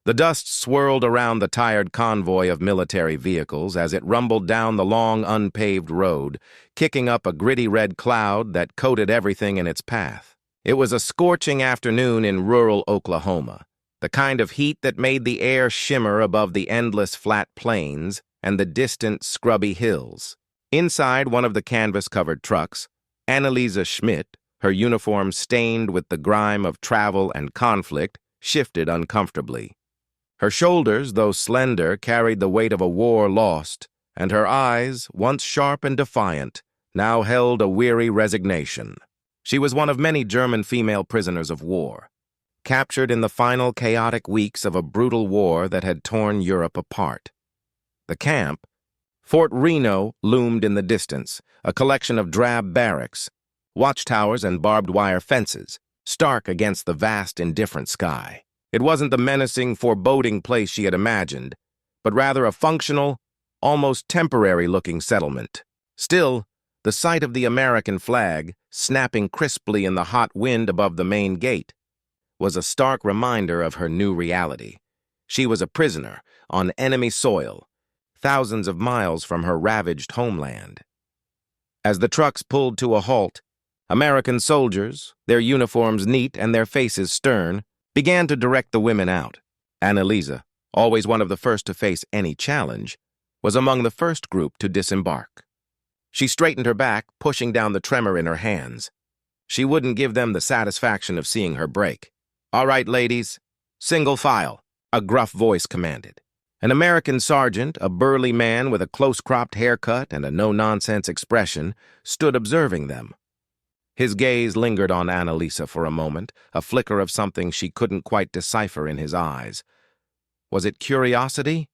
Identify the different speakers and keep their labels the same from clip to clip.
Speaker 1: The dust swirled around the tired convoy of military vehicles as it rumbled down the long, unpaved road, kicking up a gritty red cloud that coated everything in its path. It was a scorching afternoon in rural Oklahoma, the kind of heat that made the air shimmer above the endless flat plains and the distant, scrubby hills. Inside one of the canvas-covered trucks, Annalisa Schmidt, her uniform stained with the grime of travel and conflict, shifted uncomfortably. Her shoulders, though slender, carried the weight of a war lost, and her eyes, once sharp and defiant, now held a weary resignation. She was one of many German female prisoners of war, captured in the final chaotic weeks of a brutal war that had torn Europe apart. The camp, Fort Reno, loomed in the distance, a collection of drab barracks, watchtowers and barbed wire fences, stark against the vast, indifferent sky. It wasn't the menacing, foreboding place she had imagined, but rather a functional, almost temporary-looking settlement. Still, the sight of the American flag, snapping crisply in the hot wind above the main gate, was a stark reminder of her new reality. She was a prisoner on enemy soil, thousands of miles from her ravaged homeland. As the trucks pulled to a halt, American soldiers, their uniforms neat and their faces stern, began to direct the women out. Annalisa, always one of the first to face any challenge, was among the first group to disembark. She straightened her back, pushing down the tremor in her hands. She wouldn't give them the satisfaction of seeing her break. "All right, ladies, single file," a gruff voice commanded. An American sergeant, a burly man with a close-cropped haircut and a no-nonsense expression, stood observing them. His gaze lingered on Annalisa for a moment, a flicker of something she couldn't quite decipher in his eyes. Was it curiosity?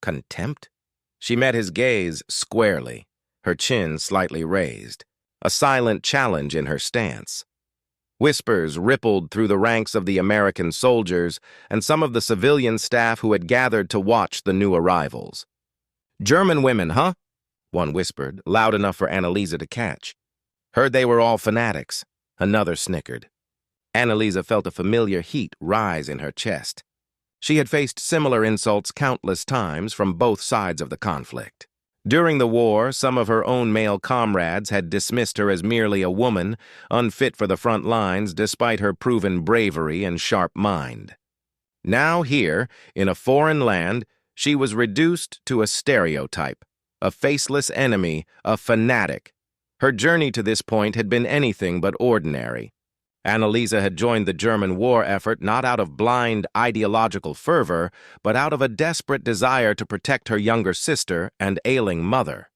Speaker 1: Contempt? She met his gaze squarely, her chin slightly raised, a silent challenge in her stance. Whispers rippled through the ranks of the American soldiers and some of the civilian staff who had gathered to watch the new arrivals. "German women, huh?" one whispered, loud enough for Annalisa to catch. "Heard they were all fanatics," another snickered. Annalisa felt a familiar heat rise in her chest. She had faced similar insults countless times from both sides of the conflict. During the war, some of her own male comrades had dismissed her as merely a woman, unfit for the front lines despite her proven bravery and sharp mind. Now here, in a foreign land, she was reduced to a stereotype, a faceless enemy, a fanatic. Her journey to this point had been anything but ordinary. Annalisa had joined the German war effort not out of blind ideological fervor, but out of a desperate desire to protect her younger sister and ailing mother.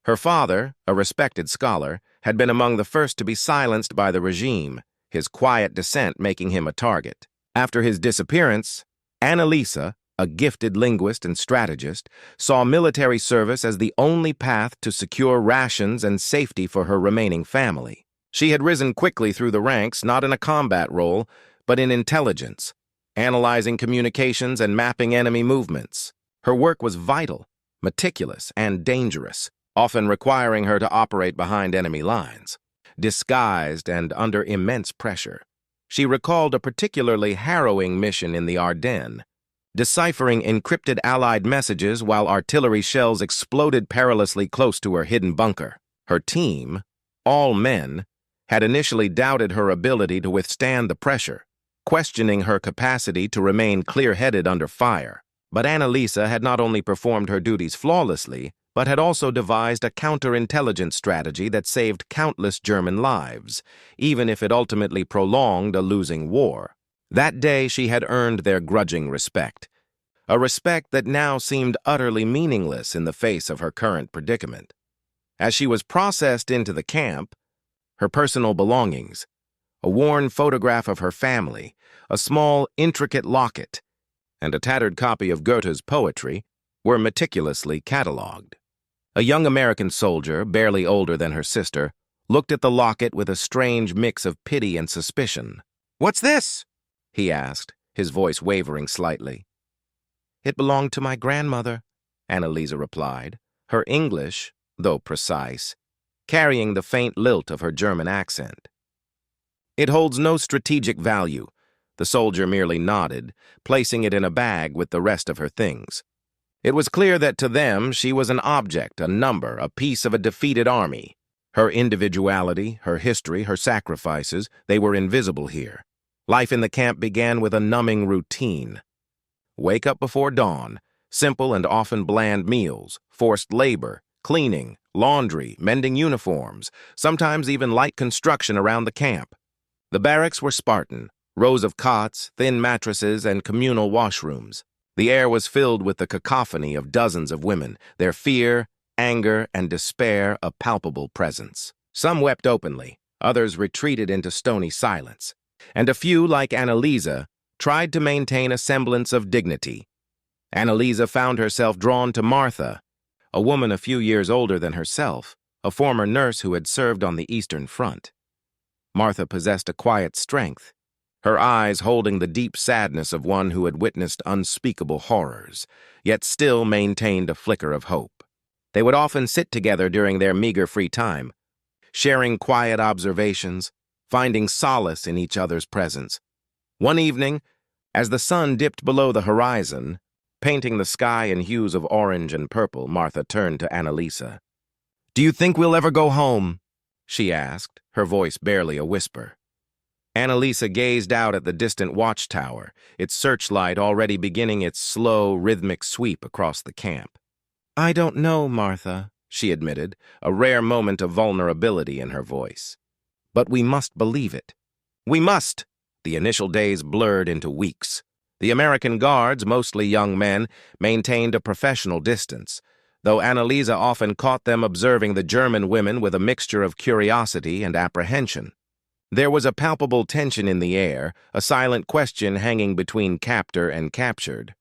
Speaker 1: Her father, a respected scholar, had been among the first to be silenced by the regime, his quiet dissent making him a target. After his disappearance, Annalisa, a gifted linguist and strategist, saw military service as the only path to secure rations and safety for her remaining family. She had risen quickly through the ranks, not in a combat role, but in intelligence, analyzing communications and mapping enemy movements. Her work was vital, meticulous, and dangerous, often requiring her to operate behind enemy lines, disguised and under immense pressure. She recalled a particularly harrowing mission in the Ardennes, deciphering encrypted Allied messages while artillery shells exploded perilously close to her hidden bunker. Her team, all men, had initially doubted her ability to withstand the pressure, questioning her capacity to remain clear-headed under fire. But Annalisa had not only performed her duties flawlessly, but had also devised a counterintelligence strategy that saved countless German lives, even if it ultimately prolonged a losing war. That day she had earned their grudging respect, a respect that now seemed utterly meaningless in the face of her current predicament. As she was processed into the camp, her personal belongings, a worn photograph of her family, a small, intricate locket, and a tattered copy of Goethe's poetry were meticulously catalogued. A young American soldier, barely older than her sister, looked at the locket with a strange mix of pity and suspicion. "What's this?" he asked, his voice wavering slightly. "It belonged to my grandmother," Annalisa replied, her English, though precise, carrying the faint lilt of her German accent. "It holds no strategic value, The soldier merely nodded, placing it in a bag with the rest of her things. It was clear that to them she was an object, a number, a piece of a defeated army. Her individuality, her history, her sacrifices, they were invisible here. Life in the camp began with a numbing routine. Wake up before dawn, simple and often bland meals, forced labor, cleaning, laundry, mending uniforms, sometimes even light construction around the camp. The barracks were Spartan, rows of cots, thin mattresses, and communal washrooms. The air was filled with the cacophony of dozens of women, their fear, anger, and despair a palpable presence. Some wept openly, others retreated into stony silence, and a few, like Annalisa, tried to maintain a semblance of dignity. Annalisa found herself drawn to Martha, a woman a few years older than herself, a former nurse who had served on the Eastern Front. Martha possessed a quiet strength, her eyes holding the deep sadness of one who had witnessed unspeakable horrors, yet still maintained a flicker of hope. They would often sit together during their meager free time, sharing quiet observations, finding solace in each other's presence. One evening, as the sun dipped below the horizon, painting the sky in hues of orange and purple, Martha turned to Annalisa. "Do you think we'll ever go home?" she asked, her voice barely a whisper. Annalisa gazed out at the distant watchtower, its searchlight already beginning its slow, rhythmic sweep across the camp. "I don't know, Martha," she admitted, a rare moment of vulnerability in her voice. "But we must believe it. We must!" The initial days blurred into weeks. The American guards, mostly young men, maintained a professional distance, though Annalisa often caught them observing the German women with a mixture of curiosity and apprehension. There was a palpable tension in the air, a silent question hanging between captor and captured.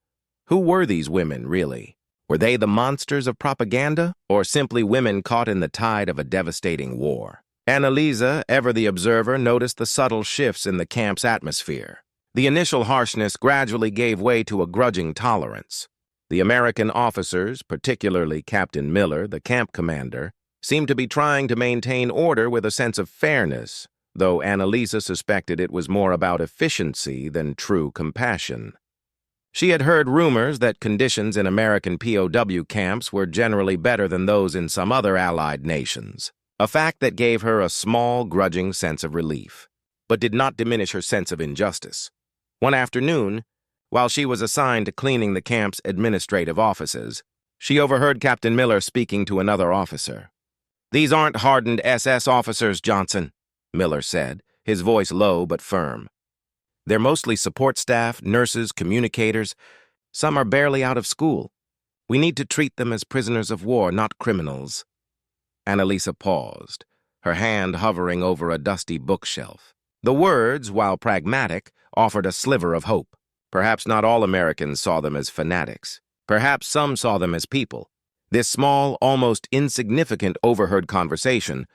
Speaker 1: Who were these women, really? Were they the monsters of propaganda, or simply women caught in the tide of a devastating war? Annalisa, ever the observer, noticed the subtle shifts in the camp's atmosphere. The initial harshness gradually gave way to a grudging tolerance. The American officers, particularly Captain Miller, the camp commander, seemed to be trying to maintain order with a sense of fairness, though Annalisa suspected it was more about efficiency than true compassion. She had heard rumors that conditions in American POW camps were generally better than those in some other Allied nations, a fact that gave her a small, grudging sense of relief, but did not diminish her sense of injustice. One afternoon, while she was assigned to cleaning the camp's administrative offices, she overheard Captain Miller speaking to another officer. "These aren't hardened SS officers, Johnson," Miller said, his voice low but firm. "They're mostly support staff, nurses, communicators. Some are barely out of school. We need to treat them as prisoners of war, not criminals." Annalisa paused, her hand hovering over a dusty bookshelf. The words, while pragmatic, offered a sliver of hope. Perhaps not all Americans saw them as fanatics. Perhaps some saw them as people. This small, almost insignificant overheard conversation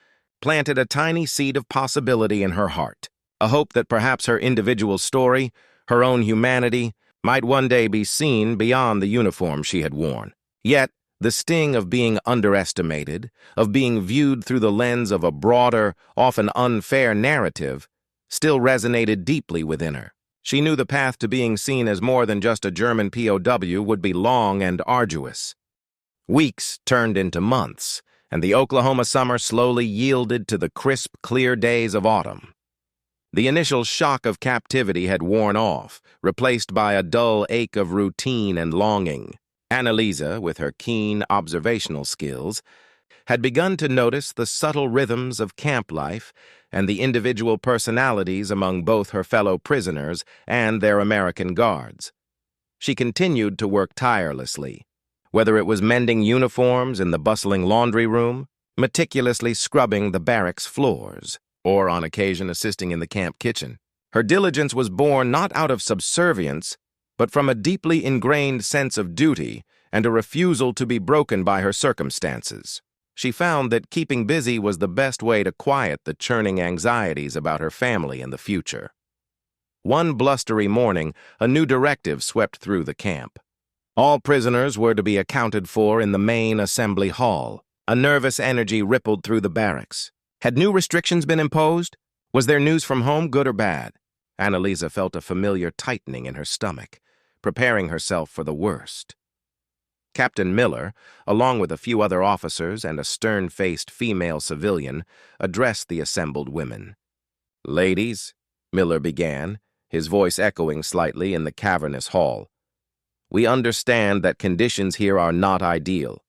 Speaker 1: planted a tiny seed of possibility in her heart, a hope that perhaps her individual story, her own humanity, might one day be seen beyond the uniform she had worn. Yet, the sting of being underestimated, of being viewed through the lens of a broader, often unfair narrative, still resonated deeply within her. She knew the path to being seen as more than just a German POW would be long and arduous. Weeks turned into months, and the Oklahoma summer slowly yielded to the crisp, clear days of autumn. The initial shock of captivity had worn off, replaced by a dull ache of routine and longing. Annalisa, with her keen observational skills, had begun to notice the subtle rhythms of camp life and the individual personalities among both her fellow prisoners and their American guards. She continued to work tirelessly, whether it was mending uniforms in the bustling laundry room, meticulously scrubbing the barracks floors, or on occasion assisting in the camp kitchen. Her diligence was born not out of subservience, but from a deeply ingrained sense of duty and a refusal to be broken by her circumstances. She found that keeping busy was the best way to quiet the churning anxieties about her family and the future. One blustery morning, a new directive swept through the camp. All prisoners were to be accounted for in the main assembly hall. A nervous energy rippled through the barracks. Had new restrictions been imposed? Was there news from home, good or bad? Annalisa felt a familiar tightening in her stomach, preparing herself for the worst. Captain Miller, along with a few other officers and a stern-faced female civilian, addressed the assembled women. "Ladies," Miller began, his voice echoing slightly in the cavernous hall, "we understand that conditions here are not ideal.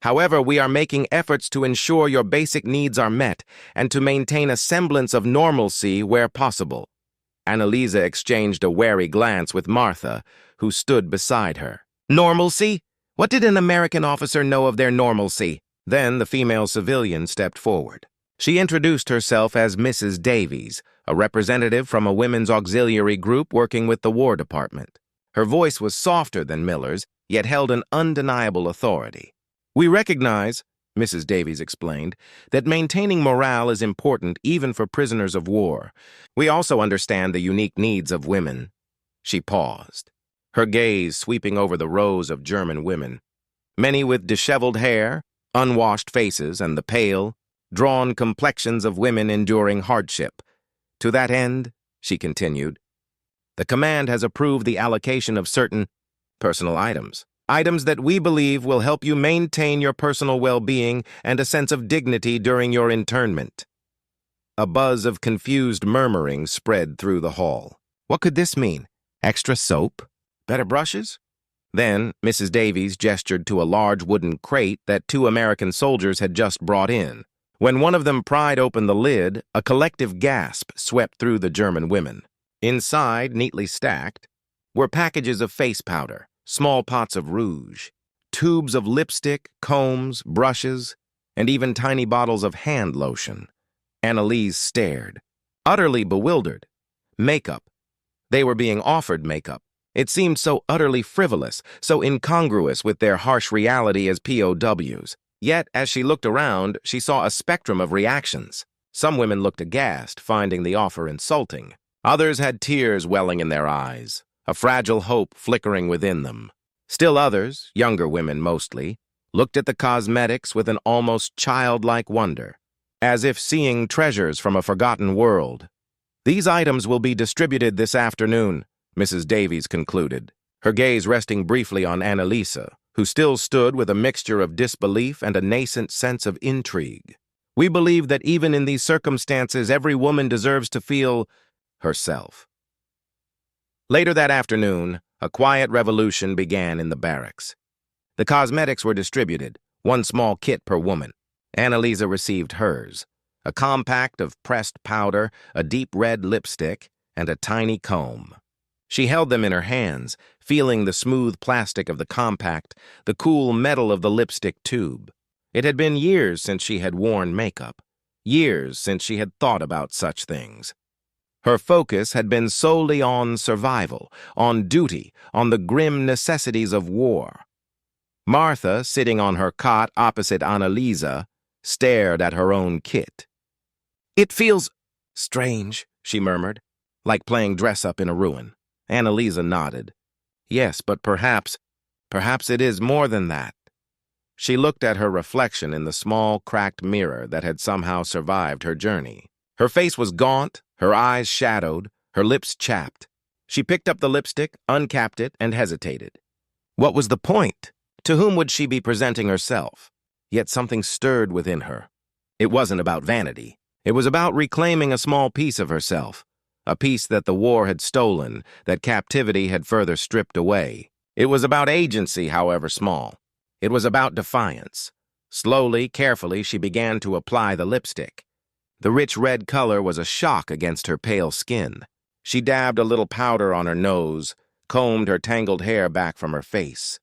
Speaker 1: However, we are making efforts to ensure your basic needs are met and to maintain a semblance of normalcy where possible." Annalisa exchanged a wary glance with Martha, who stood beside her. "Normalcy? What did an American officer know of their normalcy?" Then the female civilian stepped forward. She introduced herself as Mrs. Davies, a representative from a women's auxiliary group working with the War Department. Her voice was softer than Miller's, yet held an undeniable authority. "We recognize," Mrs. Davies explained, "that maintaining morale is important even for prisoners of war. We also understand the unique needs of women." She paused, her gaze sweeping over the rows of German women, many with disheveled hair, unwashed faces, and the pale, drawn complexions of women enduring hardship. "To that end," she continued, "the command has approved the allocation of certain personal items that we believe will help you maintain your personal well-being and a sense of dignity during your internment." A buzz of confused murmuring spread through the hall. What could this mean? Extra soap? Better brushes? Then Mrs. Davies gestured to a large wooden crate that 2 American soldiers had just brought in. When one of them pried open the lid, a collective gasp swept through the German women. Inside, neatly stacked, were packages of face powder, small pots of rouge, tubes of lipstick, combs, brushes, and even tiny bottles of hand lotion. Annalise stared, utterly bewildered. Makeup. They were being offered makeup. It seemed so utterly frivolous, so incongruous with their harsh reality as POWs. Yet, as she looked around, she saw a spectrum of reactions. Some women looked aghast, finding the offer insulting. Others had tears welling in their eyes, a fragile hope flickering within them. Still others, younger women mostly, looked at the cosmetics with an almost childlike wonder, as if seeing treasures from a forgotten world. "These items will be distributed this afternoon," Mrs. Davies concluded, her gaze resting briefly on Annalisa, who still stood with a mixture of disbelief and a nascent sense of intrigue. "We believe that even in these circumstances, every woman deserves to feel herself." Later that afternoon, a quiet revolution began in the barracks. The cosmetics were distributed, 1 small kit per woman. Annalisa received hers, a compact of pressed powder, a deep red lipstick, and a tiny comb. She held them in her hands, feeling the smooth plastic of the compact, the cool metal of the lipstick tube. It had been years since she had worn makeup, years since she had thought about such things. Her focus had been solely on survival, on duty, on the grim necessities of war. Martha, sitting on her cot opposite Annalisa, stared at her own kit. "It feels strange," she murmured, "like playing dress-up in a ruin." Annalisa nodded. "Yes, but perhaps it is more than that." She looked at her reflection in the small, cracked mirror that had somehow survived her journey. Her face was gaunt, her eyes shadowed, her lips chapped. She picked up the lipstick, uncapped it, and hesitated. What was the point? To whom would she be presenting herself? Yet something stirred within her. It wasn't about vanity. It was about reclaiming a small piece of herself, a piece that the war had stolen, that captivity had further stripped away. It was about agency, however small. It was about defiance. Slowly, carefully, she began to apply the lipstick. The rich red color was a shock against her pale skin. She dabbed a little powder on her nose, combed her tangled hair back from her face.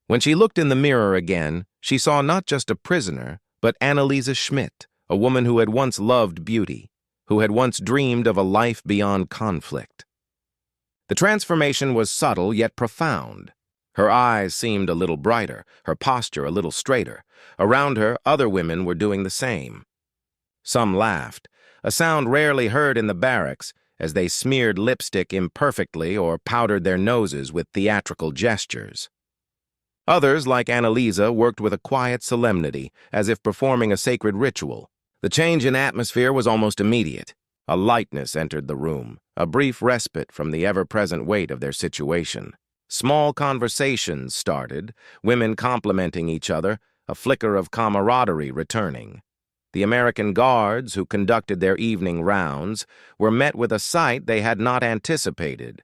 Speaker 1: When she looked in the mirror again, she saw not just a prisoner, but Annalisa Schmidt, a woman who had once loved beauty, who had once dreamed of a life beyond conflict. The transformation was subtle yet profound. Her eyes seemed a little brighter, her posture a little straighter. Around her, other women were doing the same. Some laughed, a sound rarely heard in the barracks, as they smeared lipstick imperfectly or powdered their noses with theatrical gestures. Others, like Annalisa, worked with a quiet solemnity, as if performing a sacred ritual. The change in atmosphere was almost immediate. A lightness entered the room, a brief respite from the ever-present weight of their situation. Small conversations started, women complimenting each other, a flicker of camaraderie returning. The American guards, who conducted their evening rounds, were met with a sight they had not anticipated.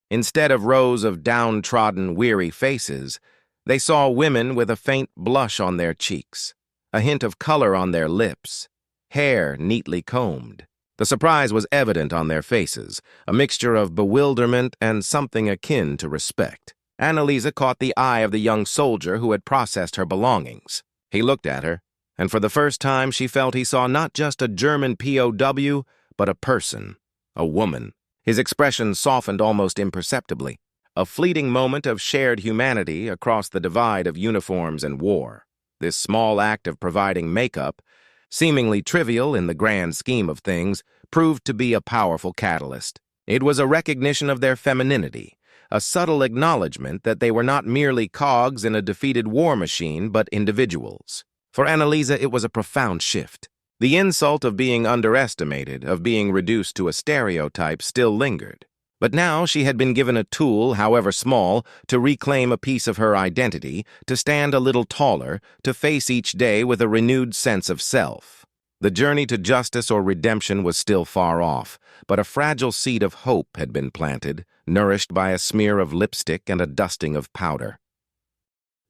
Speaker 1: Instead of rows of downtrodden, weary faces, they saw women with a faint blush on their cheeks, a hint of color on their lips, hair neatly combed. The surprise was evident on their faces, a mixture of bewilderment and something akin to respect. Annalisa caught the eye of the young soldier who had processed her belongings. He looked at her, and for the first time she felt he saw not just a German POW, but a person, a woman. His expression softened almost imperceptibly, a fleeting moment of shared humanity across the divide of uniforms and war. This small act of providing makeup, seemingly trivial in the grand scheme of things, proved to be a powerful catalyst. It was a recognition of their femininity, a subtle acknowledgement that they were not merely cogs in a defeated war machine, but individuals. For Annalisa, it was a profound shift. The insult of being underestimated, of being reduced to a stereotype, still lingered. But now she had been given a tool, however small, to reclaim a piece of her identity, to stand a little taller, to face each day with a renewed sense of self. The journey to justice or redemption was still far off, but a fragile seed of hope had been planted, nourished by a smear of lipstick and a dusting of powder.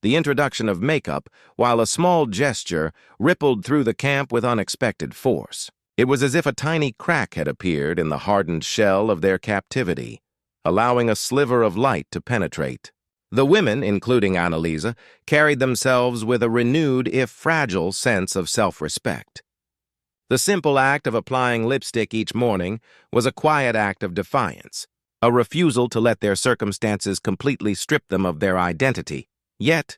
Speaker 1: The introduction of makeup, while a small gesture, rippled through the camp with unexpected force. It was as if a tiny crack had appeared in the hardened shell of their captivity, allowing a sliver of light to penetrate. The women, including Annalisa, carried themselves with a renewed, if fragile, sense of self-respect. The simple act of applying lipstick each morning was a quiet act of defiance, a refusal to let their circumstances completely strip them of their identity. Yet,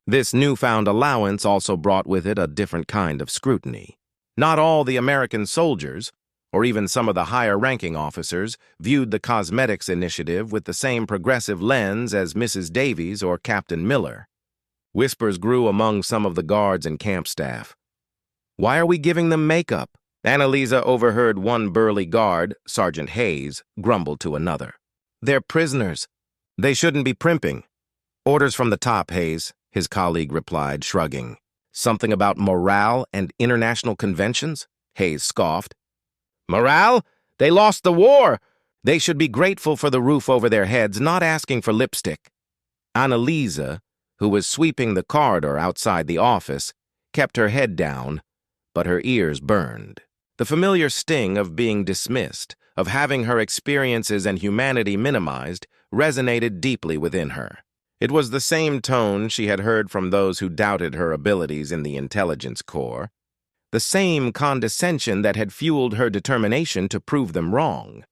Speaker 1: this newfound allowance also brought with it a different kind of scrutiny. Not all the American soldiers, or even some of the higher-ranking officers, viewed the cosmetics initiative with the same progressive lens as Mrs. Davies or Captain Miller. Whispers grew among some of the guards and camp staff. "Why are we giving them makeup?" Annalisa overheard one burly guard, Sergeant Hayes, grumble to another. "They're prisoners. They shouldn't be primping." "Orders from the top, Hayes," his colleague replied, shrugging. "Something about morale and international conventions?" Hayes scoffed. "Morale? They lost the war! They should be grateful for the roof over their heads, not asking for lipstick." Annalisa, who was sweeping the corridor outside the office, kept her head down, but her ears burned. The familiar sting of being dismissed, of having her experiences and humanity minimized, resonated deeply within her. It was the same tone she had heard from those who doubted her abilities in the intelligence corps, the same condescension that had fueled her determination to prove them wrong.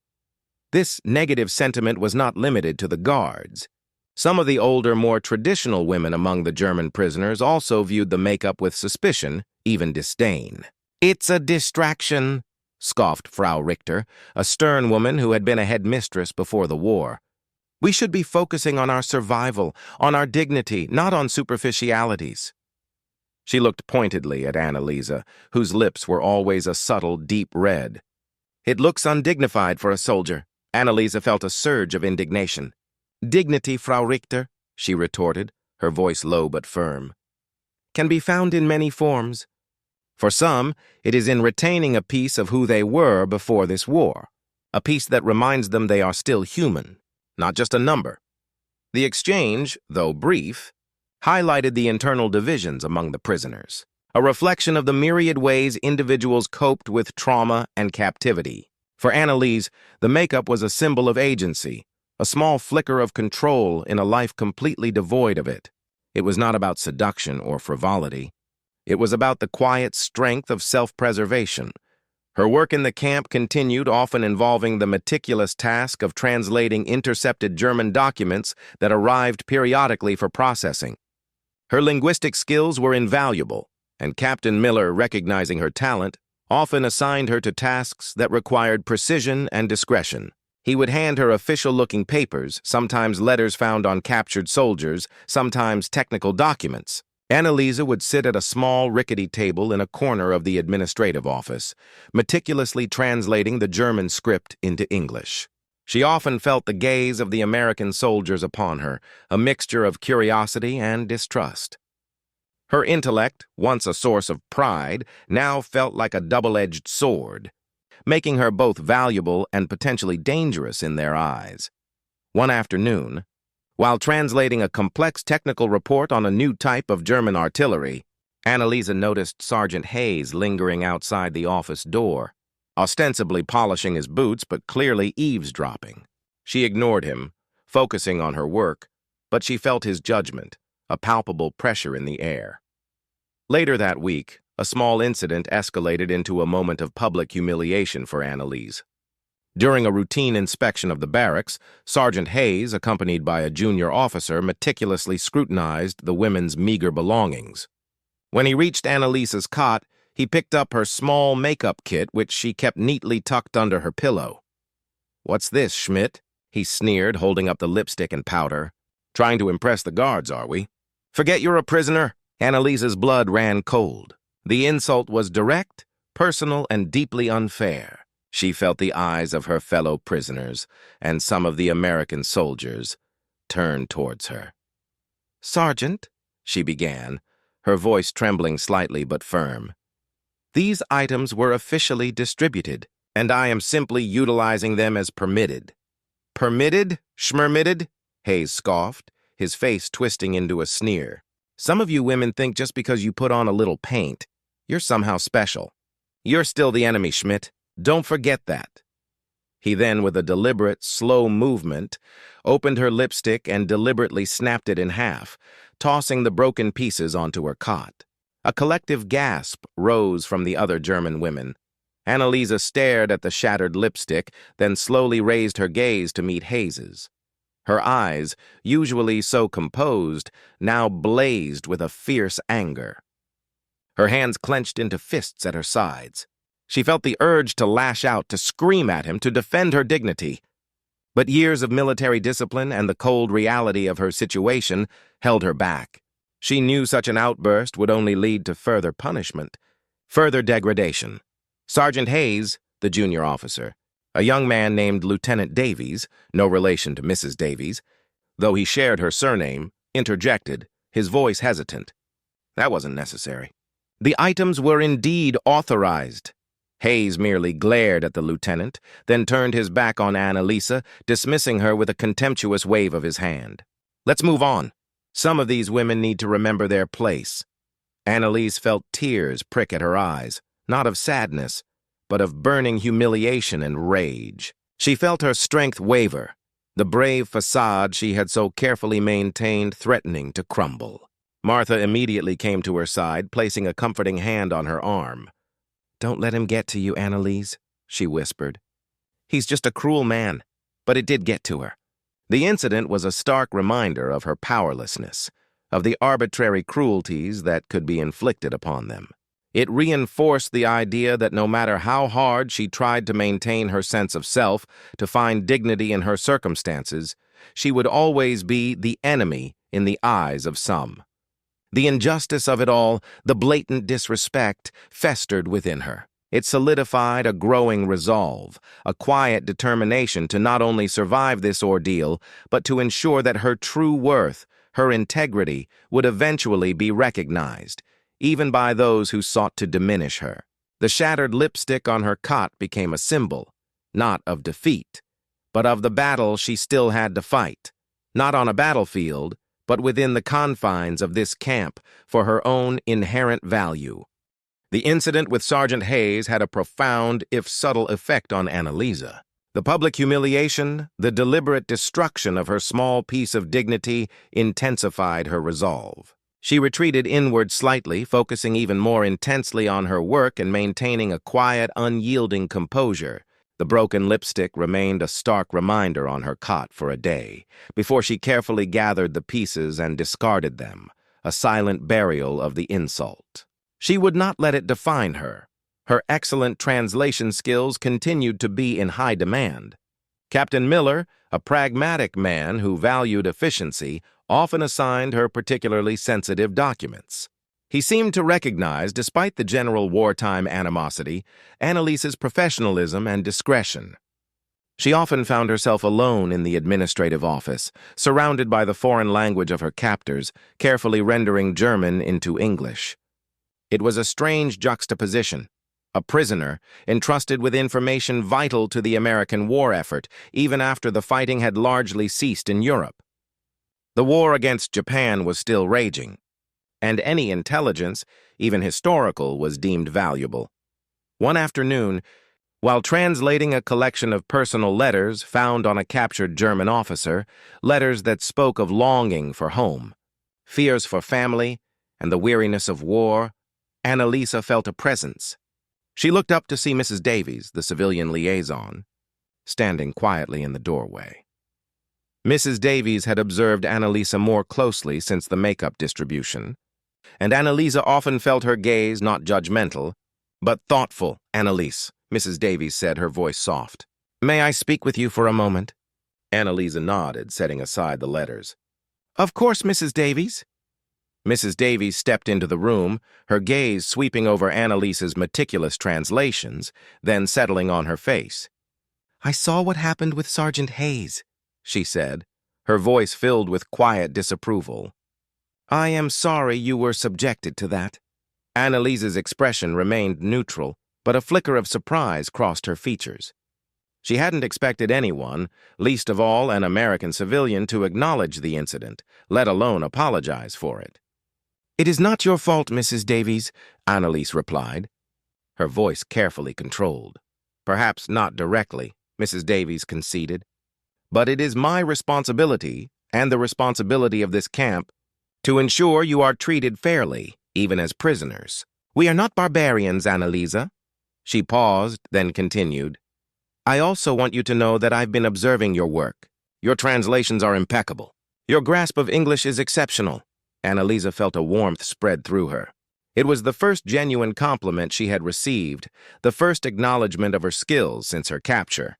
Speaker 1: This negative sentiment was not limited to the guards. Some of the older, more traditional women among the German prisoners also viewed the makeup with suspicion, even disdain. "It's a distraction," scoffed Frau Richter, a stern woman who had been a headmistress before the war. "We should be focusing on our survival, on our dignity, not on superficialities." She looked pointedly at Annalisa, whose lips were always a subtle, deep red. "It looks undignified for a soldier." Annalisa felt a surge of indignation. "Dignity, Frau Richter," she retorted, her voice low but firm, "can be found in many forms. For some, it is in retaining a piece of who they were before this war, a piece that reminds them they are still human, not just a number." The exchange, though brief, highlighted the internal divisions among the prisoners, a reflection of the myriad ways individuals coped with trauma and captivity. For Annalise, the makeup was a symbol of agency, a small flicker of control in a life completely devoid of it. It was not about seduction or frivolity. It was about the quiet strength of self-preservation. Her work in the camp continued, often involving the meticulous task of translating intercepted German documents that arrived periodically for processing. Her linguistic skills were invaluable, and Captain Miller, recognizing her talent, often assigned her to tasks that required precision and discretion. He would hand her official-looking papers, sometimes letters found on captured soldiers, sometimes technical documents. Annalisa would sit at a small, rickety table in a corner of the administrative office, meticulously translating the German script into English. She often felt the gaze of the American soldiers upon her, a mixture of curiosity and distrust. Her intellect, once a source of pride, now felt like a double-edged sword, making her both valuable and potentially dangerous in their eyes. One afternoon, while translating a complex technical report on a new type of German artillery, Annalisa noticed Sergeant Hayes lingering outside the office door, ostensibly polishing his boots but clearly eavesdropping. She ignored him, focusing on her work, but she felt his judgment, a palpable pressure in the air. Later that week, a small incident escalated into a moment of public humiliation for Annalise. During a routine inspection of the barracks, Sergeant Hayes, accompanied by a junior officer, meticulously scrutinized the women's meager belongings. When he reached Annalisa's cot, he picked up her small makeup kit, which she kept neatly tucked under her pillow. "What's this, Schmidt?" he sneered, holding up the lipstick and powder. "Trying to impress the guards, are we?" "Forget you're a prisoner." Annalisa's blood ran cold. The insult was direct, personal, and deeply unfair. She felt the eyes of her fellow prisoners, and some of the American soldiers, turn towards her. "Sergeant," she began, her voice trembling slightly but firm, "these items were officially distributed, and I am simply utilizing them as permitted." "Permitted? Schmermitted?" Hayes scoffed, his face twisting into a sneer. "Some of you women think just because you put on a little paint, you're somehow special. You're still the enemy, Schmidt. Don't forget that." He then, with a deliberate, slow movement, opened her lipstick and deliberately snapped it in half, tossing the broken pieces onto her cot. A collective gasp rose from the other German women. Annalisa stared at the shattered lipstick, then slowly raised her gaze to meet Hayes's. Her eyes, usually so composed, now blazed with a fierce anger. Her hands clenched into fists at her sides. She felt the urge to lash out, to scream at him, to defend her dignity. But years of military discipline and the cold reality of her situation held her back. She knew such an outburst would only lead to further punishment, further degradation. Sergeant Hayes, the junior officer, a young man named Lieutenant Davies, no relation to Mrs. Davies, though he shared her surname, interjected, his voice hesitant. That wasn't necessary. The items were indeed authorized. Hayes merely glared at the lieutenant, then turned his back on Annalisa, dismissing her with a contemptuous wave of his hand. "Let's move on. Some of these women need to remember their place." Annalise felt tears prick at her eyes, not of sadness, but of burning humiliation and rage. She felt her strength waver, the brave facade she had so carefully maintained threatening to crumble. Martha immediately came to her side, placing a comforting hand on her arm. "Don't let him get to you, Annalise," she whispered. "He's just a cruel man," but it did get to her. The incident was a stark reminder of her powerlessness, of the arbitrary cruelties that could be inflicted upon them. It reinforced the idea that no matter how hard she tried to maintain her sense of self, to find dignity in her circumstances, she would always be the enemy in the eyes of some. The injustice of it all, the blatant disrespect, festered within her. It solidified a growing resolve, a quiet determination to not only survive this ordeal, but to ensure that her true worth, her integrity, would eventually be recognized, even by those who sought to diminish her. The shattered lipstick on her cot became a symbol, not of defeat, but of the battle she still had to fight, not on a battlefield, but within the confines of this camp for her own inherent value. The incident with Sergeant Hayes had a profound, if subtle, effect on Annalisa. The public humiliation, the deliberate destruction of her small piece of dignity intensified her resolve. She retreated inward slightly, focusing even more intensely on her work and maintaining a quiet, unyielding composure. The broken lipstick remained a stark reminder on her cot for a day, before she carefully gathered the pieces and discarded them, a silent burial of the insult. She would not let it define her. Her excellent translation skills continued to be in high demand. Captain Miller, a pragmatic man who valued efficiency, often assigned her particularly sensitive documents. He seemed to recognize, despite the general wartime animosity, Annalise's professionalism and discretion. She often found herself alone in the administrative office, surrounded by the foreign language of her captors, carefully rendering German into English. It was a strange juxtaposition. A prisoner, entrusted with information vital to the American war effort, even after the fighting had largely ceased in Europe. The war against Japan was still raging, and any intelligence, even historical, was deemed valuable. One afternoon, while translating a collection of personal letters found on a captured German officer, letters that spoke of longing for home, fears for family, and the weariness of war, Annalisa felt a presence. She looked up to see Mrs. Davies, the civilian liaison, standing quietly in the doorway. Mrs. Davies had observed Annalisa more closely since the makeup distribution, and Annalisa often felt her gaze not judgmental, but thoughtful. "Annalise," Mrs. Davies said, her voice soft. "May I speak with you for a moment?" Annalisa nodded, setting aside the letters. "Of course, Mrs. Davies." Mrs. Davies stepped into the room, her gaze sweeping over Annalisa's meticulous translations, then settling on her face. "I saw what happened with Sergeant Hayes," she said, her voice filled with quiet disapproval. "I am sorry you were subjected to that." Annalisa's expression remained neutral, but a flicker of surprise crossed her features. She hadn't expected anyone, least of all an American civilian, to acknowledge the incident, let alone apologize for it. "It is not your fault, Mrs. Davies," Annalise replied, her voice carefully controlled. "Perhaps not directly," Mrs. Davies conceded. "But it is my responsibility, and the responsibility of this camp, to ensure you are treated fairly, even as prisoners. We are not barbarians, Annalisa." She paused, then continued. "I also want you to know that I've been observing your work. Your translations are impeccable. Your grasp of English is exceptional." Annalisa felt a warmth spread through her. It was the first genuine compliment she had received, the first acknowledgement of her skills since her capture.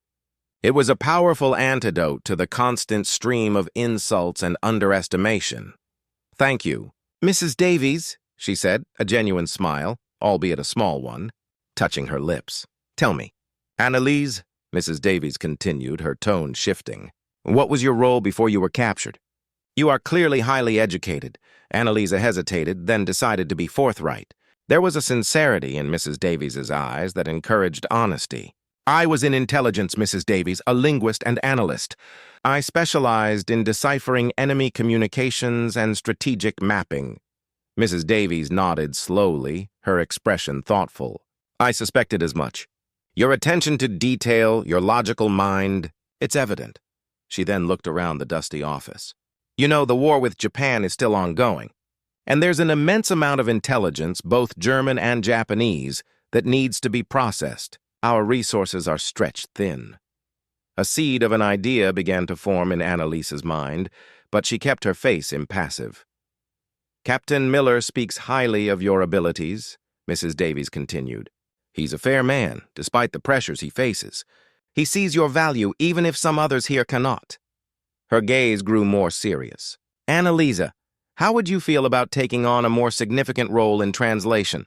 Speaker 1: It was a powerful antidote to the constant stream of insults and underestimation. "Thank you, Mrs. Davies," she said, a genuine smile, albeit a small one, touching her lips. "Tell me, Annalise," Mrs. Davies continued, her tone shifting, "what was your role before you were captured? You are clearly highly educated." Annalisa hesitated, then decided to be forthright. There was a sincerity in Mrs. Davies's eyes that encouraged honesty. "I was in intelligence, Mrs. Davies, a linguist and analyst. I specialized in deciphering enemy communications and strategic mapping." Mrs. Davies nodded slowly, her expression thoughtful. "I suspected as much. Your attention to detail, your logical mind, it's evident." She then looked around the dusty office. "You know, the war with Japan is still ongoing, and there's an immense amount of intelligence, both German and Japanese, that needs to be processed. Our resources are stretched thin." A seed of an idea began to form in Annalisa's mind, but she kept her face impassive. "Captain Miller speaks highly of your abilities," Mrs. Davies continued. "He's a fair man, despite the pressures he faces. He sees your value even if some others here cannot." Her gaze grew more serious. "Annalisa, how would you feel about taking on a more significant role in translation?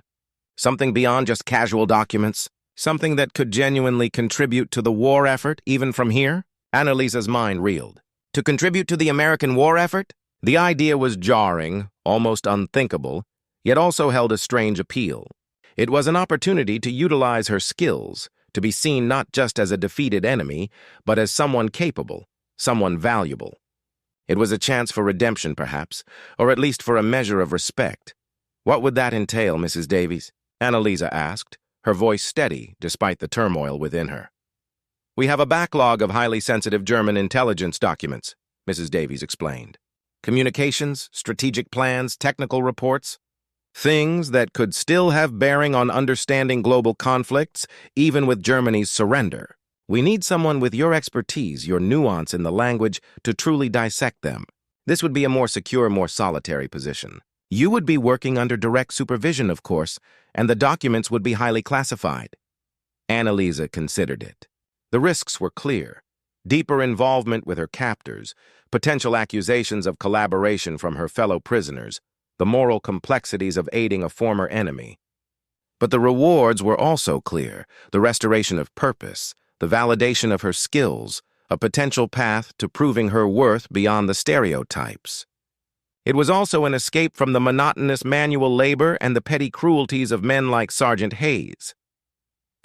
Speaker 1: Something beyond just casual documents? Something that could genuinely contribute to the war effort, even from here?" Annalisa's mind reeled. To contribute to the American war effort? The idea was jarring, almost unthinkable, yet also held a strange appeal. It was an opportunity to utilize her skills, to be seen not just as a defeated enemy, but as someone capable, someone valuable. It was a chance for redemption, perhaps, or at least for a measure of respect. "What would that entail, Mrs. Davies?" Annalisa asked, her voice steady despite the turmoil within her. "We have a backlog of highly sensitive German intelligence documents," Mrs. Davies explained. "Communications, strategic plans, technical reports. Things that could still have bearing on understanding global conflicts, even with Germany's surrender. We need someone with your expertise, your nuance in the language, to truly dissect them. This would be a more secure, more solitary position. You would be working under direct supervision, of course, and the documents would be highly classified." Annalisa considered it. The risks were clear. deeper involvement with her captors, potential accusations of collaboration from her fellow prisoners, the moral complexities of aiding a former enemy. But the rewards were also clear: the restoration of purpose, the validation of her skills, a potential path to proving her worth beyond the stereotypes. It was also an escape from the monotonous manual labor and the petty cruelties of men like Sergeant Hayes.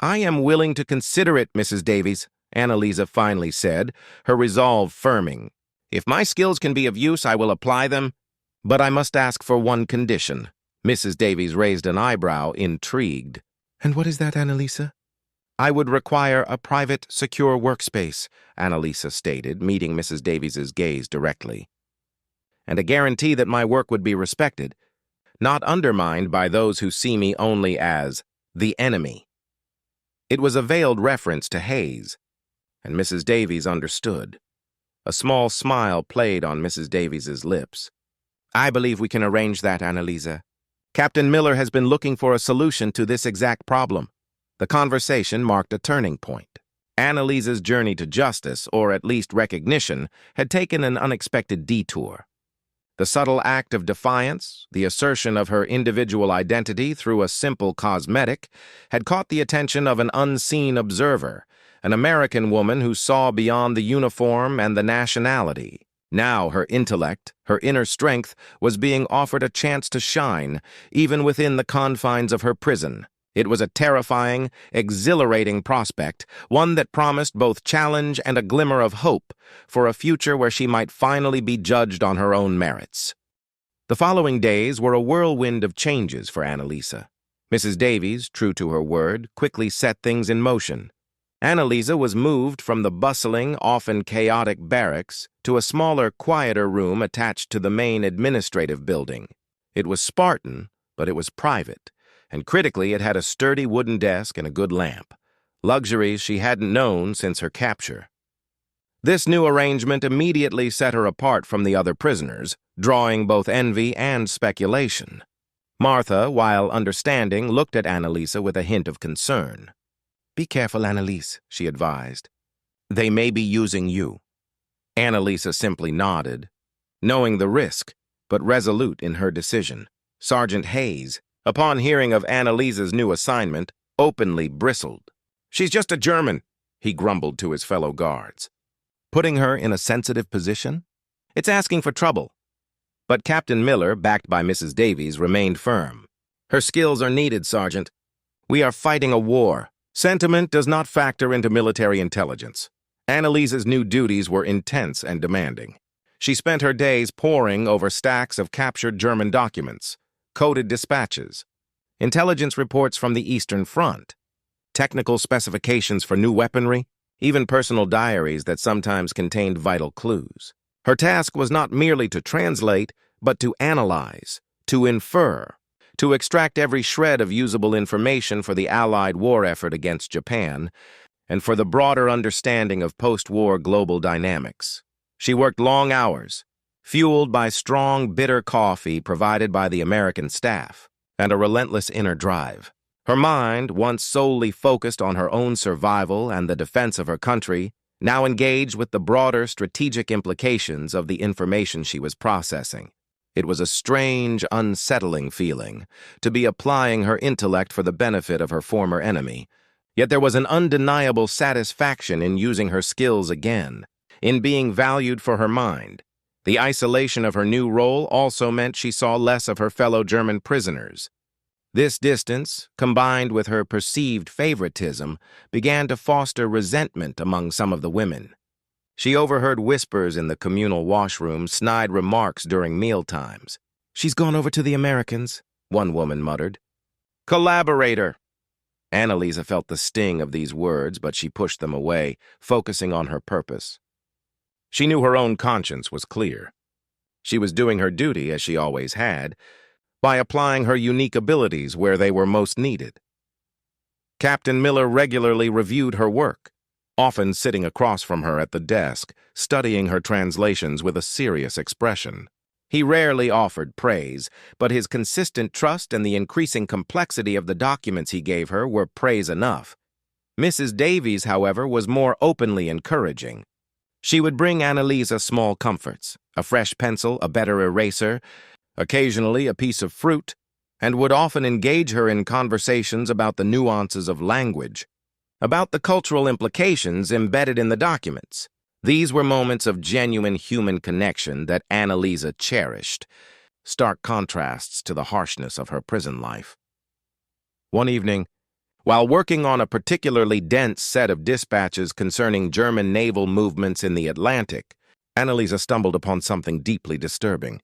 Speaker 1: "I am willing to consider it, Mrs. Davies," Annalisa finally said, her resolve firming. "If my skills can be of use, I will apply them, but I must ask for one condition." Mrs. Davies raised an eyebrow, intrigued. "And what is that, Annalisa?" "I would require a private, secure workspace," Annalisa stated, meeting Mrs. Davies's gaze directly. "And a guarantee that my work would be respected, not undermined by those who see me only as the enemy." It was a veiled reference to Hayes, and Mrs. Davies understood. A small smile played on Mrs. Davies's lips. "I believe we can arrange that, Annalisa. Captain Miller has been looking for a solution to this exact problem." The conversation marked a turning point. Annalisa's journey to justice, or at least recognition, had taken an unexpected detour. The subtle act of defiance, the assertion of her individual identity through a simple cosmetic, had caught the attention of an unseen observer, an American woman who saw beyond the uniform and the nationality. Now her intellect, her inner strength, was being offered a chance to shine, even within the confines of her prison. It was a terrifying, exhilarating prospect, one that promised both challenge and a glimmer of hope for a future where she might finally be judged on her own merits. The following days were a whirlwind of changes for Annalisa. Mrs. Davies, true to her word, quickly set things in motion. Annalisa was moved from the bustling, often chaotic barracks to a smaller, quieter room attached to the main administrative building. It was Spartan, but it was private, and critically it had a sturdy wooden desk and a good lamp, luxuries she hadn't known since her capture. This new arrangement immediately set her apart from the other prisoners, drawing both envy and speculation. Martha, while understanding, looked at Annalisa with a hint of concern. "Be careful, Annalise," she advised. "They may be using you." Annalisa simply nodded, knowing the risk, but resolute in her decision. Sergeant Hayes, upon hearing of Annalisa's new assignment, openly bristled. "She's just a German," he grumbled to his fellow guards. Putting her in a sensitive position? It's asking for trouble. But Captain Miller, backed by Mrs. Davies, remained firm. "Her skills are needed, Sergeant. We are fighting a war. Sentiment does not factor into military intelligence." Annalisa's new duties were intense and demanding. She spent her days poring over stacks of captured German documents, coded dispatches, intelligence reports from the Eastern Front, technical specifications for new weaponry, even personal diaries that sometimes contained vital clues. Her task was not merely to translate, but to analyze, to infer, to extract every shred of usable information for the Allied war effort against Japan, and for the broader understanding of post-war global dynamics. She worked long hours, fueled by strong, bitter coffee provided by the American staff, and a relentless inner drive. Her mind, once solely focused on her own survival and the defense of her country, now engaged with the broader strategic implications of the information she was processing. It was a strange, unsettling feeling to be applying her intellect for the benefit of her former enemy. Yet there was an undeniable satisfaction in using her skills again, in being valued for her mind. The isolation of her new role also meant she saw less of her fellow German prisoners. This distance, combined with her perceived favoritism, began to foster resentment among some of the women. She overheard whispers in the communal washroom, snide remarks during mealtimes. "She's gone over to the Americans," one woman muttered. "Collaborator." Annalisa felt the sting of these words, but she pushed them away, focusing on her purpose. She knew her own conscience was clear. She was doing her duty, as she always had, by applying her unique abilities where they were most needed. Captain Miller regularly reviewed her work, often sitting across from her at the desk, studying her translations with a serious expression. He rarely offered praise, but his consistent trust and the increasing complexity of the documents he gave her were praise enough. Mrs. Davies, however, was more openly encouraging. She would bring Annalisa small comforts, a fresh pencil, a better eraser, occasionally a piece of fruit, and would often engage her in conversations about the nuances of language, about the cultural implications embedded in the documents. These were moments of genuine human connection that Annalisa cherished, stark contrasts to the harshness of her prison life. One evening, while working on a particularly dense set of dispatches concerning German naval movements in the Atlantic, Annalisa stumbled upon something deeply disturbing.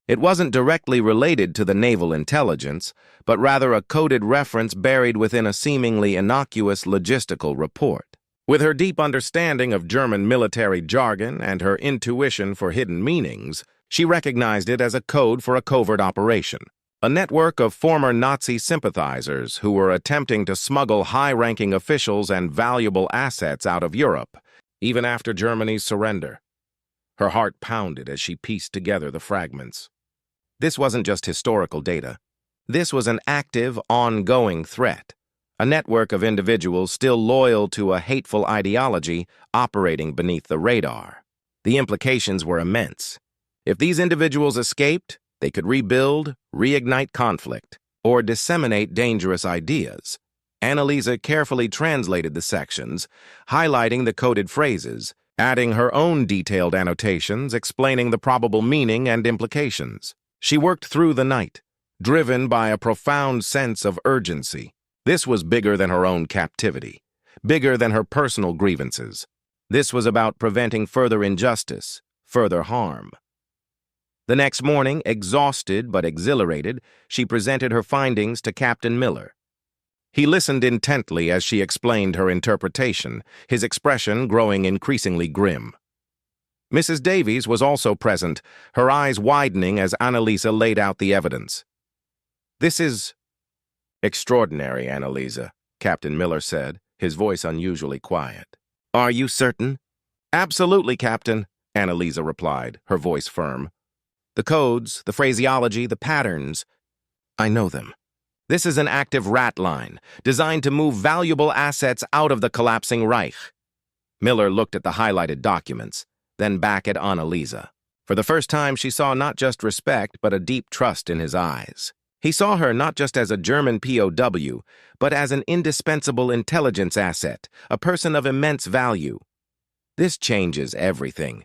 Speaker 1: It wasn't directly related to the naval intelligence, but rather a coded reference buried within a seemingly innocuous logistical report. With her deep understanding of German military jargon and her intuition for hidden meanings, she recognized it as a code for a covert operation, a network of former Nazi sympathizers who were attempting to smuggle high-ranking officials and valuable assets out of Europe, even after Germany's surrender. Her heart pounded as she pieced together the fragments. This wasn't just historical data. This was an active, ongoing threat, a network of individuals still loyal to a hateful ideology operating beneath the radar. The implications were immense. If these individuals escaped, they could rebuild, reignite conflict, or disseminate dangerous ideas. Annalisa carefully translated the sections, highlighting the coded phrases, adding her own detailed annotations explaining the probable meaning and implications. She worked through the night, driven by a profound sense of urgency. This was bigger than her own captivity, bigger than her personal grievances. This was about preventing further injustice, further harm. The next morning, exhausted but exhilarated, she presented her findings to Captain Miller. He listened intently as she explained her interpretation, his expression growing increasingly grim. Mrs. Davies was also present, her eyes widening as Annalisa laid out the evidence. "This is extraordinary, Annalisa," Captain Miller said, his voice unusually quiet. "Are you certain?" "Absolutely, Captain," Annalisa replied, her voice firm. "The codes, the phraseology, the patterns, I know them. This is an active rat line, designed to move valuable assets out of the collapsing Reich." Miller looked at the highlighted documents, then back at Annalisa. For the first time, she saw not just respect, but a deep trust in his eyes. He saw her not just as a German POW, but as an indispensable intelligence asset, a person of immense value. "This changes everything,"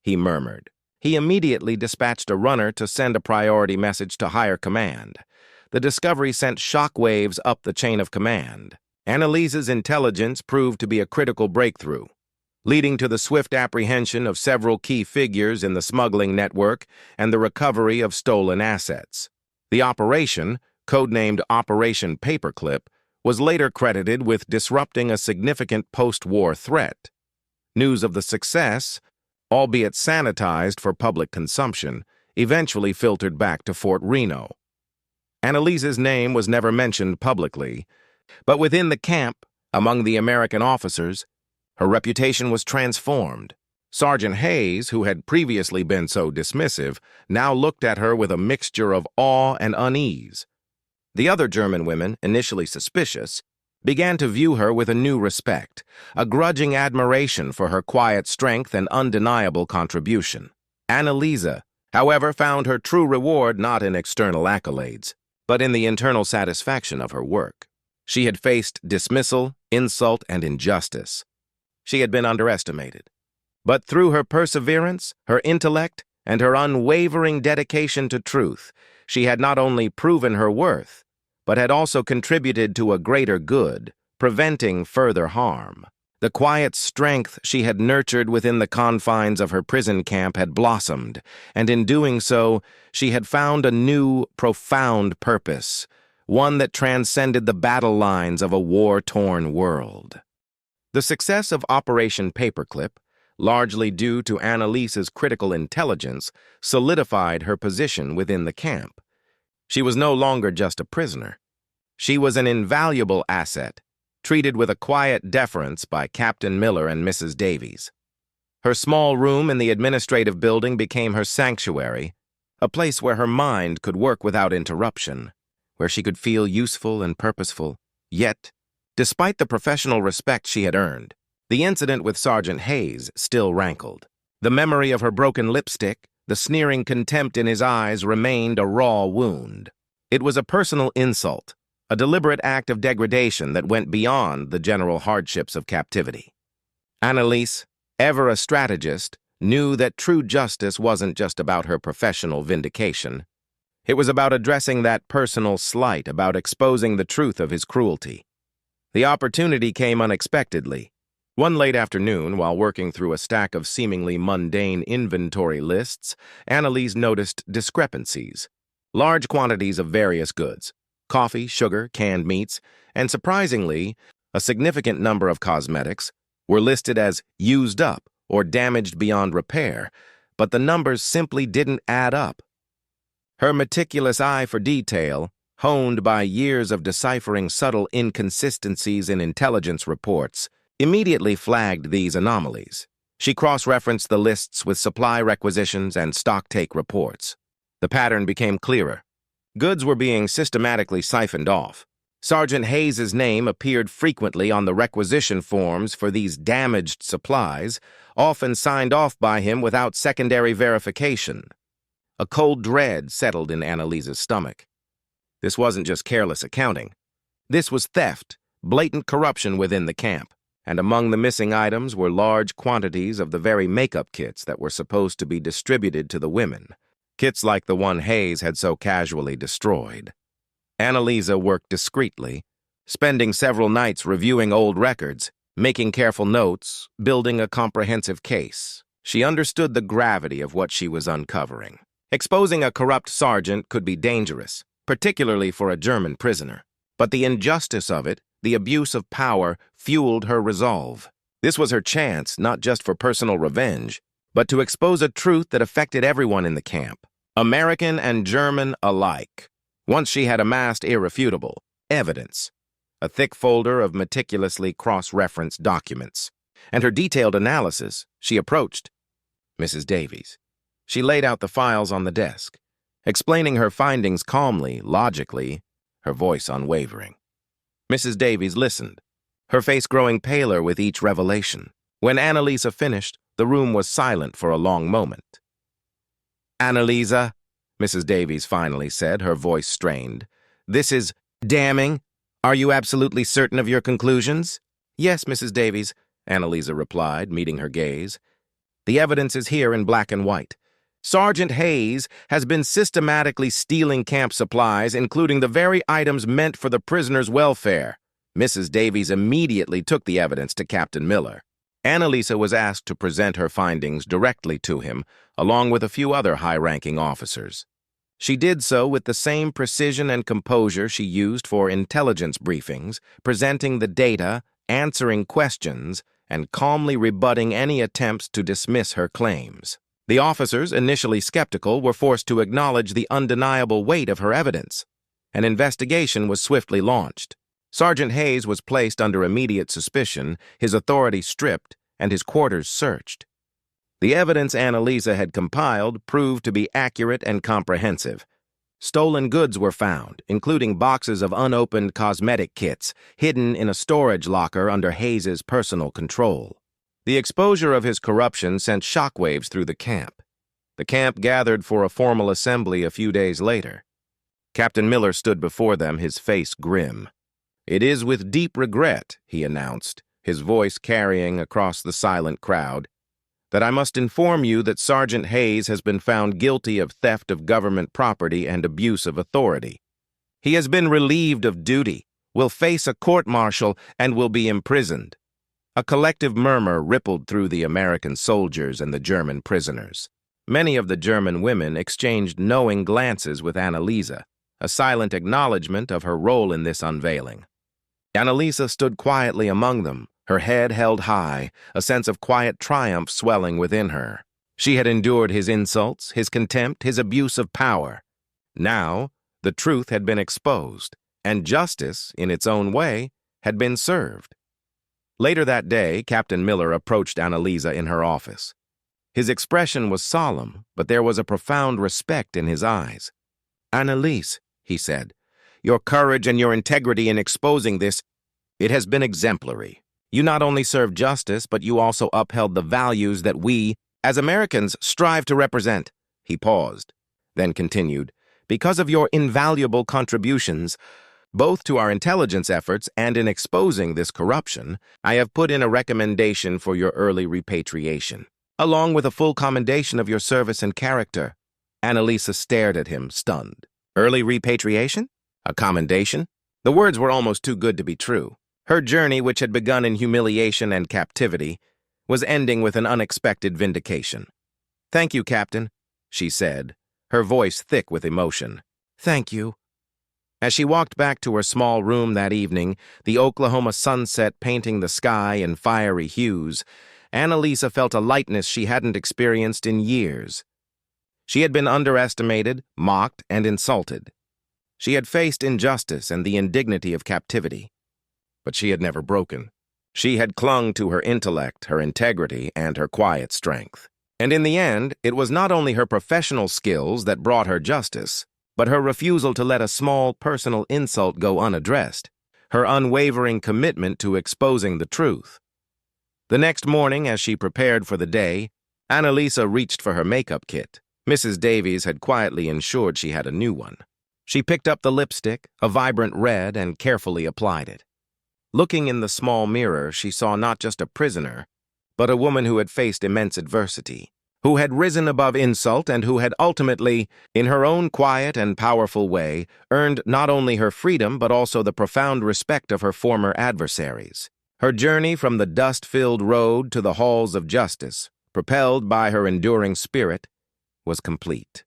Speaker 1: he murmured. He immediately dispatched a runner to send a priority message to higher command. The discovery sent shockwaves up the chain of command. Annalisa's intelligence proved to be a critical breakthrough, leading to the swift apprehension of several key figures in the smuggling network and the recovery of stolen assets. The operation, codenamed Operation Paperclip, was later credited with disrupting a significant post-war threat. News of the success, albeit sanitized for public consumption, eventually filtered back to Fort Reno. Annalisa's name was never mentioned publicly, but within the camp, among the American officers, her reputation was transformed. Sergeant Hayes, who had previously been so dismissive, now looked at her with a mixture of awe and unease. The other German women, initially suspicious, began to view her with a new respect, a grudging admiration for her quiet strength and undeniable contribution. Annalisa, however, found her true reward not in external accolades, but in the internal satisfaction of her work. She had faced dismissal, insult, and injustice. She had been underestimated. But through her perseverance, her intellect, and her unwavering dedication to truth, she had not only proven her worth, but had also contributed to a greater good, preventing further harm. The quiet strength she had nurtured within the confines of her prison camp had blossomed, and in doing so, she had found a new, profound purpose, one that transcended the battle lines of a war-torn world. The success of Operation Paperclip, largely due to Annalisa's critical intelligence, solidified her position within the camp. She was no longer just a prisoner. She was an invaluable asset, treated with a quiet deference by Captain Miller and Mrs. Davies. Her small room in the administrative building became her sanctuary, a place where her mind could work without interruption, where she could feel useful and purposeful. Yet, despite the professional respect she had earned, The incident with Sergeant Hayes still rankled. The memory of her broken lipstick, the sneering contempt in his eyes remained a raw wound. It was a personal insult, a deliberate act of degradation that went beyond the general hardships of captivity. Annalise, ever a strategist, knew that true justice wasn't just about her professional vindication. It was about addressing that personal slight, about exposing the truth of his cruelty. The opportunity came unexpectedly. One late afternoon, while working through a stack of seemingly mundane inventory lists, Annalise noticed discrepancies. Large quantities of various goods, coffee, sugar, canned meats, and surprisingly, a significant number of cosmetics, were listed as used up or damaged beyond repair, but the numbers simply didn't add up. Her meticulous eye for detail, honed by years of deciphering subtle inconsistencies in intelligence reports, immediately flagged these anomalies. She cross-referenced the lists with supply requisitions and stocktake reports. The pattern became clearer. Goods were being systematically siphoned off. Sergeant Hayes's name appeared frequently on the requisition forms for these damaged supplies, often signed off by him without secondary verification. A cold dread settled in Annalise's stomach. This wasn't just careless accounting. This was theft, blatant corruption within the camp. And among the missing items were large quantities of the very makeup kits that were supposed to be distributed to the women, kits like the one Hayes had so casually destroyed. Annalise worked discreetly, spending several nights reviewing old records, making careful notes, building a comprehensive case. She understood the gravity of what she was uncovering. Exposing a corrupt sergeant could be dangerous, particularly for a German prisoner, but the injustice of it, the abuse of power, fueled her resolve. This was her chance, not just for personal revenge, but to expose a truth that affected everyone in the camp, American and German alike. Once she had amassed irrefutable evidence, a thick folder of meticulously cross-referenced documents, and her detailed analysis, she approached Mrs. Davies. She laid out the files on the desk, explaining her findings calmly, logically, her voice unwavering. Mrs. Davies listened, her face growing paler with each revelation. When Annalise finished, the room was silent for a long moment. "Annalise," Mrs. Davies finally said, her voice strained, "this is damning. Are you absolutely certain of your conclusions?" "Yes, Mrs. Davies," Annalise replied, meeting her gaze. "The evidence is here in black and white. Sergeant Hayes has been systematically stealing camp supplies, including the very items meant for the prisoners' welfare." Mrs. Davies immediately took the evidence to Captain Miller. Annalise was asked to present her findings directly to him, along with a few other high-ranking officers. She did so with the same precision and composure she used for intelligence briefings, presenting the data, answering questions, and calmly rebutting any attempts to dismiss her claims. The officers, initially skeptical, were forced to acknowledge the undeniable weight of her evidence. An investigation was swiftly launched. Sergeant Hayes was placed under immediate suspicion, his authority stripped, and his quarters searched. The evidence Annalise had compiled proved to be accurate and comprehensive. Stolen goods were found, including boxes of unopened cosmetic kits, hidden in a storage locker under Hayes's personal control. The exposure of his corruption sent shockwaves through the camp. The camp gathered for a formal assembly a few days later. Captain Miller stood before them, his face grim. "It is with deep regret," he announced, his voice carrying across the silent crowd, "that I must inform you that Sergeant Hayes has been found guilty of theft of government property and abuse of authority. He has been relieved of duty, will face a court-martial, and will be imprisoned." A collective murmur rippled through the American soldiers and the German prisoners. Many of the German women exchanged knowing glances with Annalise, a silent acknowledgment of her role in this unveiling. Annalise stood quietly among them, her head held high, a sense of quiet triumph swelling within her. She had endured his insults, his contempt, his abuse of power. Now, the truth had been exposed, and justice, in its own way, had been served. Later that day, Captain Miller approached Annalise in her office. His expression was solemn, but there was a profound respect in his eyes. "Annalise," he said, "your courage and your integrity in exposing this, it has been exemplary. You not only served justice, but you also upheld the values that we, as Americans, strive to represent." He paused, then continued, "Because of your invaluable contributions, both to our intelligence efforts and in exposing this corruption, I have put in a recommendation for your early repatriation, along with a full commendation of your service and character." Annalisa stared at him, stunned. Early repatriation? A commendation? The words were almost too good to be true. Her journey, which had begun in humiliation and captivity, was ending with an unexpected vindication. "Thank you, Captain," she said, her voice thick with emotion. "Thank you." As she walked back to her small room that evening, the Oklahoma sunset painting the sky in fiery hues, Annalisa felt a lightness she hadn't experienced in years. She had been underestimated, mocked, and insulted. She had faced injustice and the indignity of captivity. But she had never broken. She had clung to her intellect, her integrity, and her quiet strength. And in the end, it was not only her professional skills that brought her justice, but her refusal to let a small personal insult go unaddressed, her unwavering commitment to exposing the truth. The next morning, as she prepared for the day, Annalisa reached for her makeup kit. Mrs. Davies had quietly ensured she had a new one. She picked up the lipstick, a vibrant red, and carefully applied it. Looking in the small mirror, she saw not just a prisoner, but a woman who had faced immense adversity, who had risen above insult and who had ultimately, in her own quiet and powerful way, earned not only her freedom but also the profound respect of her former adversaries. Her journey from the dust-filled road to the halls of justice, propelled by her enduring spirit, was complete.